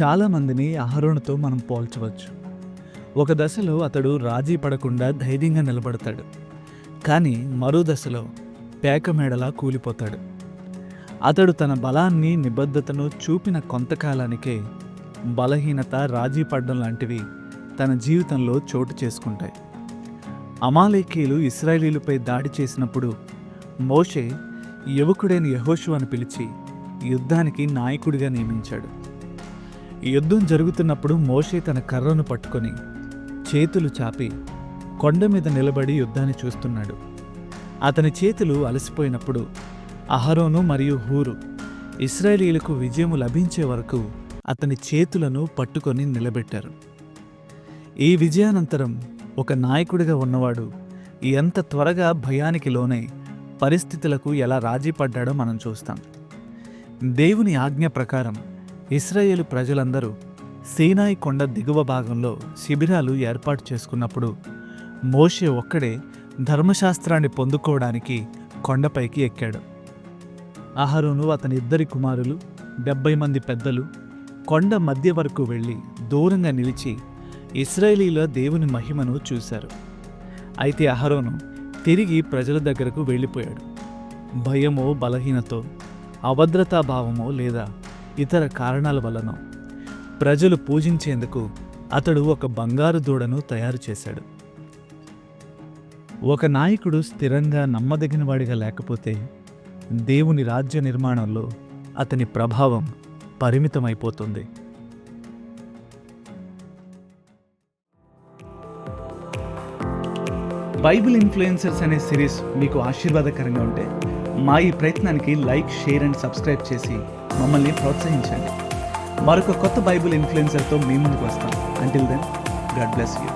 చాలామందిని అహరోనుతో మనం పోల్చవచ్చు. ఒక దశలో అతడు రాజీ పడకుండా ధైర్యంగా నిలబడతాడు. కానీ మరో దశలో పేకమేడలా కూలిపోతాడు. అతడు తన బలాన్ని, నిబద్ధతను చూపిన కొంతకాలానికే బలహీనత, రాజీ పడడం లాంటివి తన జీవితంలో చోటు చేసుకుంటాయి. అమాలేకీయులు ఇశ్రాయేలీయులపై దాడి చేసినప్పుడు మోషే యువకుడైన యెహోషువను పిలిచి యుద్ధానికి నాయకుడిగా నియమించాడు. యుద్ధం జరుగుతున్నప్పుడు మోషే తన కర్రను పట్టుకొని చేతులు చాపి కొండ మీద నిలబడి యుద్ధాన్ని చూస్తున్నాడు. అతని చేతులు అలసిపోయినప్పుడు అహరోను మరియు హూరు ఇశ్రాయేలీయులకు విజయం లభించే వరకు అతని చేతులను పట్టుకొని నిలబెట్టారు. ఈ విజయానంతరం ఒక నాయకుడిగా ఉన్నవాడు ఎంత త్వరగా భయానికి లోనై పరిస్థితులకు ఎలా రాజీ పడ్డాడో మనం చూస్తాం. దేవుని ఆజ్ఞ ప్రకారం ఇశ్రాయేలు ప్రజలందరూ సీనాయి కొండ దిగువ భాగంలో శిబిరాలు ఏర్పాటు చేసుకున్నప్పుడు మోషే ఒక్కడే ధర్మశాస్త్రాన్ని పొందుకోవడానికి కొండపైకి ఎక్కాడు. అహరోను, అతని ఇద్దరి కుమారులు, 70 మంది పెద్దలు కొండ మధ్య వరకు వెళ్ళి దూరంగా నిలిచి ఇశ్రాయేలీల దేవుని మహిమను చూశారు. అయితే అహరోను తిరిగి ప్రజల దగ్గరకు వెళ్ళిపోయాడు. భయమో, బలహీనతో, అభద్రతాభావమో లేదా ఇతర కారణాల వలనో ప్రజలు పూజించేందుకు అతడు ఒక బంగారు దూడను తయారు చేశాడు. ఒక నాయకుడు స్థిరంగా నమ్మదగినవాడిగా లేకపోతే దేవుని రాజ్య నిర్మాణంలో అతని ప్రభావం పరిమితమైపోతుంది. బైబిల్ ఇన్ఫ్లుయెన్సర్స్ అనే సిరీస్ మీకు ఆశీర్వాదకరంగా ఉంటే మా ఈ ప్రయత్నానికి లైక్, షేర్ అండ్ సబ్స్క్రైబ్ చేసి మమ్మల్ని ప్రోత్సహించండి. మరొక కొత్త బైబిల్ ఇన్ఫ్లుయెన్సర్తో మీ ముందుకు వస్తాం. Until then, God bless you.